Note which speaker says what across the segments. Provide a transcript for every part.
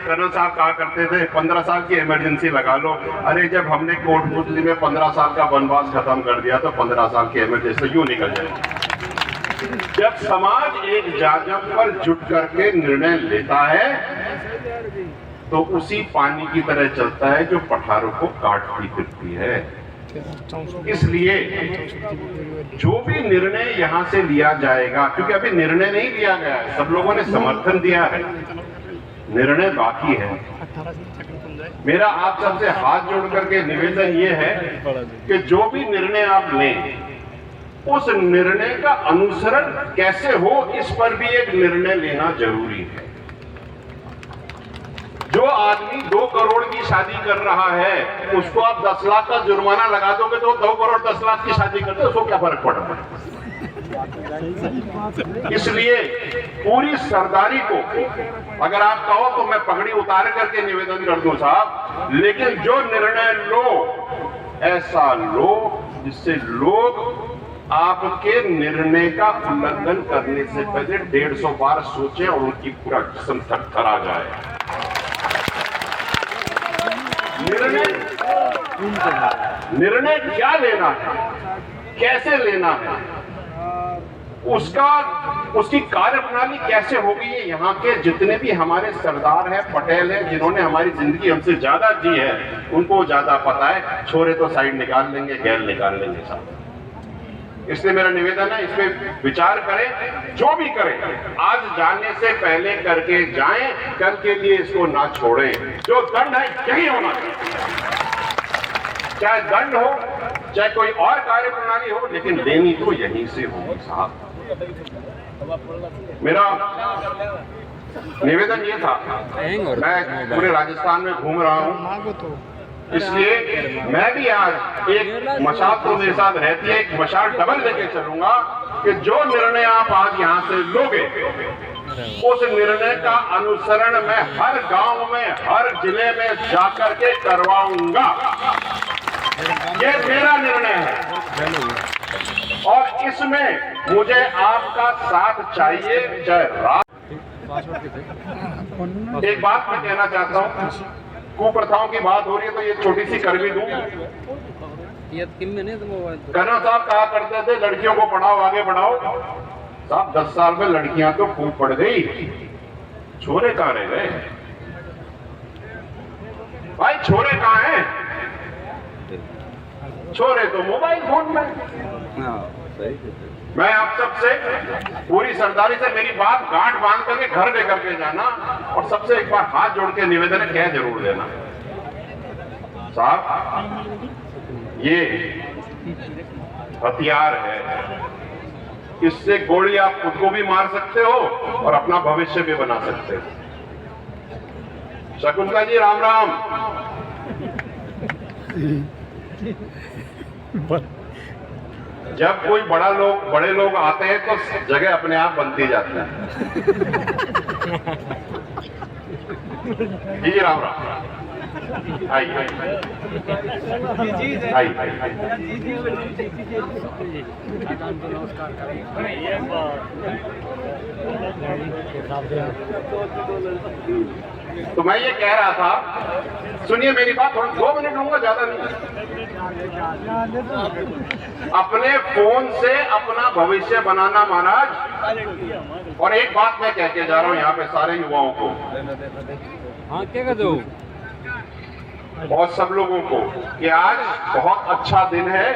Speaker 1: Colonel साहब कहा करते थे 15 साल की इमरजेंसी लगा लो। अरे जब हमने कोटपुतली में 15 साल का वनवास खत्म कर दिया तो 15 साल की इमरजेंसी यूं निकल जाए। जब समाज एक जाजम पर जुट करके निर्णय लेता है तो उसी पानी की तरह चलता है जो पठारों को काटती फिरती है। इसलिए जो भी निर्णय यहां से लिया जाएगा, क्योंकि अभी निर्णय नहीं लिया गया है, सब लोगों ने समर्थन दिया है, निर्णय बाकी है। मेरा आप सबसे हाथ जोड़ करके निवेदन ये है कि जो भी निर्णय आप लें उस निर्णय का अनुसरण कैसे हो, इस पर भी एक निर्णय लेना जरूरी है। जो आदमी 2 करोड़ की शादी कर रहा है उसको आप 10 लाख का जुर्माना लगा दोगे तो 2 करोड़ 10 लाख की शादी करते उसको क्या फर्क पड़ता है। इसलिए पूरी सरदारी को अगर आप कहो तो मैं पगड़ी उतार करके निवेदन कर दूं साहब, लेकिन जो निर्णय लो ऐसा लो जिससे लोग आपके निर्णय का उल्लंघन करने से पहले 150 बार सोचें और उनकी पूरा जिस्म थरथरा जाए। निर्णय क्या लेना है, कैसे लेना है, उसकी कार्यप्रणाली कैसे होगी, ये यहाँ के जितने भी हमारे सरदार हैं, पटेल हैं, जिन्होंने हमारी जिंदगी हमसे ज्यादा जी है, उनको ज्यादा पता है। छोरे तो साइड निकाल लेंगे, गैर निकाल लेंगे साहब। इसलिए मेरा निवेदन है, इसमें विचार करें, जो भी करें आज जाने से पहले करके जाएं, कल के लिए इसको ना छोड़ें। जो दंड है यही होना चाहिए, चाहे दंड हो चाहे कोई और कार्यप्रणाली हो, लेकिन लेनी तो यहीं से होगी साहब। मेरा निवेदन ये था, मैं पूरे राजस्थान में घूम रहा हूं, इसलिए मैं भी आज एक मशाल तो मेरे साथ रहती है, एक मशाल डबल लेके चलूंगा कि जो निर्णय आप आज यहां से लोगे उस निर्णय का अनुसरण मैं हर गांव में, हर जिले में जाकर के करवाऊंगा। ये मेरा निर्णय है और इसमें मुझे आपका साथ चाहिए, चाहे रात। एक बात मैं कहना चाहता हूं, कुप्रथाओं की बात हो रही है तो ये छोटी सी कर भी दूं। कर्नल साहब कहा करते थे लड़कियों को पढ़ाओ, आगे बढ़ाओ। साहब 10 साल में लड़कियां तो खूब पढ़ गई, छोरे कहां रह गए भाई? छोरे कहां हैं? छोरे तो मोबाइल फोन में। मैं आप सबसे पूरी सरदारी से मेरी बात गांठ बांध करके घर लेकर के जाना और सबसे एक बार हाथ जोड़ के निवेदन है, कह जरूर देना साहब, ये हथियार है, इससे गोली आप खुद को भी मार सकते हो और अपना भविष्य भी बना सकते हो। शकुंतला जी राम राम। जब कोई बड़े लोग आते हैं तो जगह अपने आप बनती जाती है। जी राम राम। आइए तो मैं ये कह रहा था, सुनिए मेरी बात, थोड़ा 2 मिनट लूंगा, ज्यादा नहीं। अपने फोन से अपना भविष्य बनाना महाराज। और एक बात मैं कह के जा रहा हूं यहाँ पे सारे युवाओं को,
Speaker 2: हाँ क्या कर दो
Speaker 1: और सब लोगों को, कि आज बहुत अच्छा दिन है।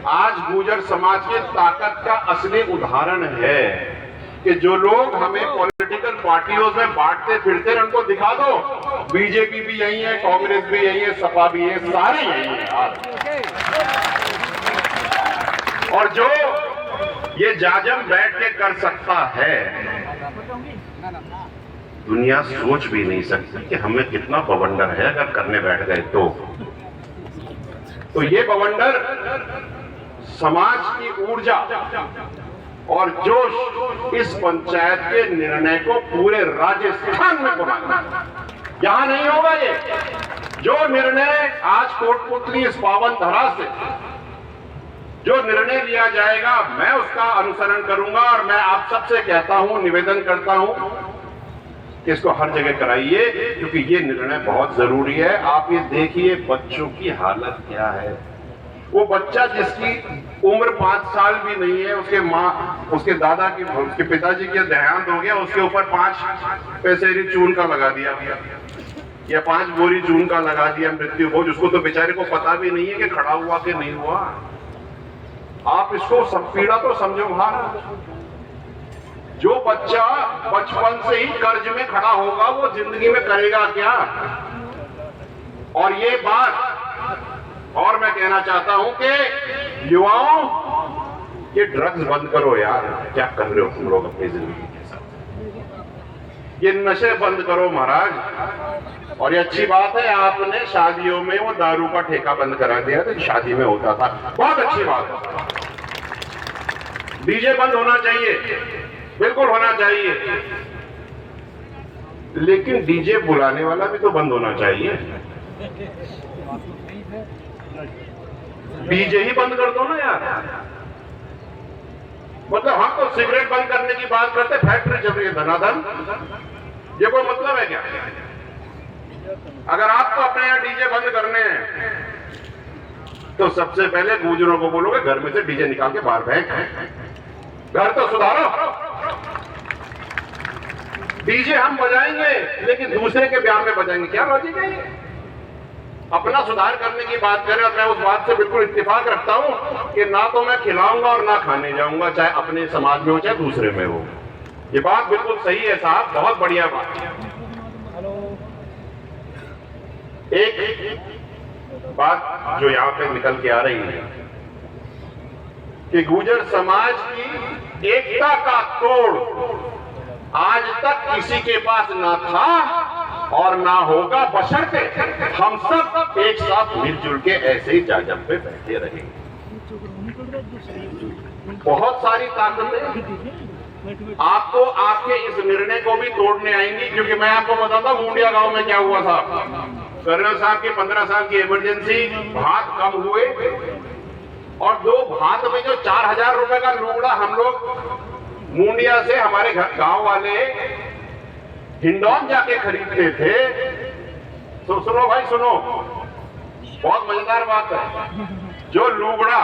Speaker 1: आज गुर्जर समाज की ताकत का असली उदाहरण है कि जो लोग हमें पॉलिटिकल पार्टियों में बांटते फिरते हैं उनको दिखा दो, बीजेपी भी यही है, कांग्रेस भी यही है, सपा भी है, सारे यही है। और जो ये जाजम बैठ के कर सकता है, दुनिया सोच भी नहीं सकती कि हमें कितना बवंडर है अगर करने बैठ गए तो ये बवंडर समाज की ऊर्जा और जोश इस पंचायत के निर्णय को पूरे राजस्थान में घुमाना, यहां नहीं होगा। ये जो निर्णय आज कोटपुतली इस पावन धरा से जो निर्णय लिया जाएगा, मैं उसका अनुसरण करूंगा। और मैं आप सबसे कहता हूं, निवेदन करता हूं कि इसको हर जगह कराइए, क्योंकि ये निर्णय बहुत जरूरी है। आप ये देखिए बच्चों की हालत क्या है। वो बच्चा जिसकी उम्र 5 साल भी नहीं है, उसके दादा की, उसके पिताजी का देहांत हो गया, उसके ऊपर 5 पैसेरी चून का लगा दिया या 5 बोरी चून का लगा दिया मृत्यु भोज। उसको तो बेचारे को पता भी नहीं है कि खड़ा हुआ कि नहीं हुआ। आप इसको सब पीड़ा तो समझो महाराज। जो बच्चा बचपन से ही कर्ज में खड़ा होगा वो जिंदगी में करेगा क्या। और ये बात और मैं कहना चाहता हूं कि युवाओं, ये ड्रग्स बंद करो यार। क्या कर रहे हो तुम लोग अपनी जिंदगी के साथ। ये नशे बंद करो महाराज। और ये अच्छी बात है आपने शादियों में वो दारू का ठेका बंद करा दिया, तो शादी में होता था, बहुत अच्छी बात है। डीजे बंद होना चाहिए, बिल्कुल होना चाहिए, लेकिन डीजे बुलाने वाला भी तो बंद होना चाहिए। डीजे ही बंद कर दो ना यार। मतलब हम तो सिगरेट बंद करने की बात करते, फैक्ट्री चल रही है धनाधन, ये कोई मतलब है क्या? अगर आपको अपने यहाँ डीजे बंद करने हैं तो सबसे पहले गुजरों को बोलोगे घर में से डीजे निकाल के बाहर फेंक, घर तो सुधारो। डीजे हम बजाएंगे लेकिन दूसरे के ब्याह में बजाएंगे, क्या लॉजिक है ये? अपना सुधार करने की बात करें, और मैं उस बात से बिल्कुल इत्तेफाक रखता हूं कि ना तो मैं खिलाऊंगा और ना खाने जाऊंगा, चाहे अपने समाज में हो चाहे दूसरे में हो। ये बात बिल्कुल सही है साहब, बहुत बढ़िया बात है। एक बात जो यहां पे निकल के आ रही है कि गुर्जर समाज की एकता का तोड़ आज तक किसी के पास ना था और ना होगा, बशर्ते हम सब एक साथ मिलजुल के ऐसे ही जाजम पे बैठे रहेंगे। बहुत सारी ताकतें आपको आपके इस निर्णय को भी तोड़ने आएंगी, क्योंकि मैं आपको बताता हूं मुंडिया गांव में क्या हुआ था। कर्नल साहब की 15 साल की इमरजेंसी, भात कम हुए और 2 भात में जो 4000 रुपए का लूगड़ा हम लोग मुंडिया से हमारे घर गांव वाले हिंडौन जाके खरीदते थे। तो सुनो भाई सुनो, बहुत मजेदार बात है। जो लूगड़ा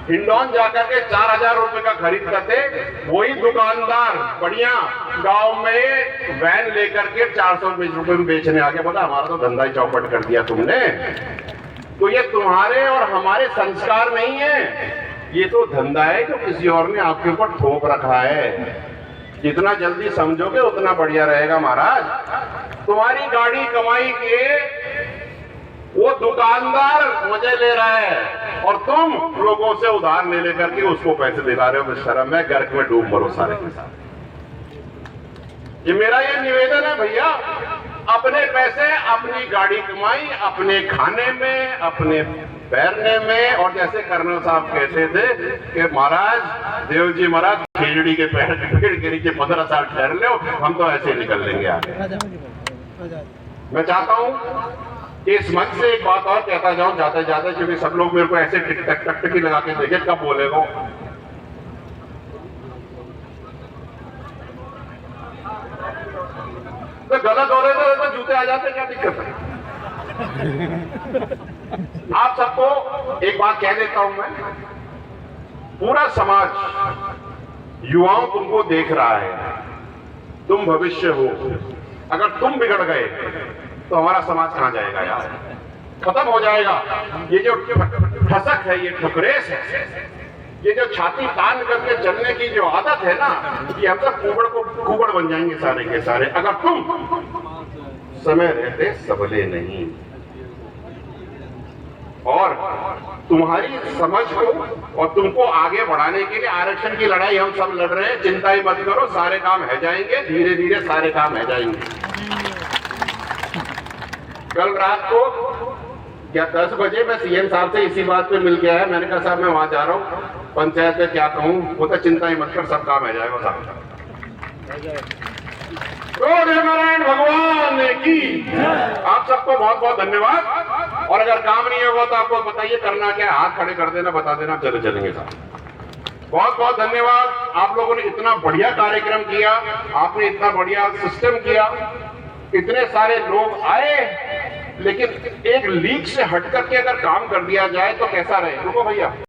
Speaker 1: हिंडौन जाकर के 4000 रुपए का खरीदते थे, वही दुकानदार बढ़िया गांव में वैन लेकर के 420 रुपए में बेचने आ गया। बोला हमारा तो धंधा ही चौपट कर दिया तुमने। तो ये तुम्हारे और हमारे संस्कार नहीं है, ये तो धंधा है जो किसी और ने आपके ऊपर थोप रखा है। जितना जल्दी समझोगे उतना बढ़िया रहेगा महाराज। तुम्हारी गाड़ी कमाई के वो दुकानदार मजे ले रहा है और तुम लोगों से उधार ले लेकर के उसको पैसे दिला रहे हो। शर्म है, गर्क में डूब मरो सारे के साथ। ये मेरा ये निवेदन है भैया, अपने पैसे अपनी गाड़ी कमाई, अपने खाने में, अपने पैरने में। और जैसे कर्नल साहब कहते थे कि महाराज देव जी महाराज खेजड़ी के पेड़ के नीचे 15 साल ठहर लो, हम तो ऐसे ही निकल लेंगे आगे। मैं चाहता हूं कि इस मंच से एक बात और कहता जाऊं जाते जाते, क्योंकि सब लोग मेरे को ऐसे टिक टक टक टकी लगा के देखे कब बोलेगा। तो गलत हो रहे तो जूते आ जाते, क्या दिक्कत है? आप सबको एक बात कह देता हूं मैं, पूरा समाज युवाओं तुमको देख रहा है, तुम भविष्य हो। अगर तुम बिगड़ गए तो हमारा समाज कहां जाएगा यार, खत्म हो जाएगा। ये जो ठसक है, ये ठुकरेस है, ये जो छाती तान करके चलने की जो आदत है ना, ये हम सब कुबड़ बन जाएंगे सारे के सारे, अगर तुम समय रहते सबले नहीं। और तुम्हारी समझ को और तुमको आगे बढ़ाने के लिए आरक्षण की लड़ाई हम सब लड़ रहे हैं। चिंता ही मत करो, सारे काम है जाएंगे, धीरे धीरे सारे काम है जाएंगे। कल रात को क्या 10 बजे मैं सीएम साहब से इसी बात पे मिल के आया। मैंने कहा साहब मैं वहां जा रहा हूँ, पंचायत में क्या कहूँ। वो तो चिंता ही मत कर, सब काम है जाएगा साहब। नारायण भगवान की। आप सबको बहुत बहुत धन्यवाद। और अगर काम नहीं होगा तो आपको बताइए करना क्या, हाथ खड़े कर देना, बता देना, चले चलेंगे साहब। बहुत बहुत धन्यवाद। आप लोगों ने इतना बढ़िया कार्यक्रम किया, आपने इतना बढ़िया सिस्टम किया, इतने सारे लोग आए, लेकिन एक लीक से हट करके अगर काम कर दिया जाए तो कैसा रहे। रुको भैया।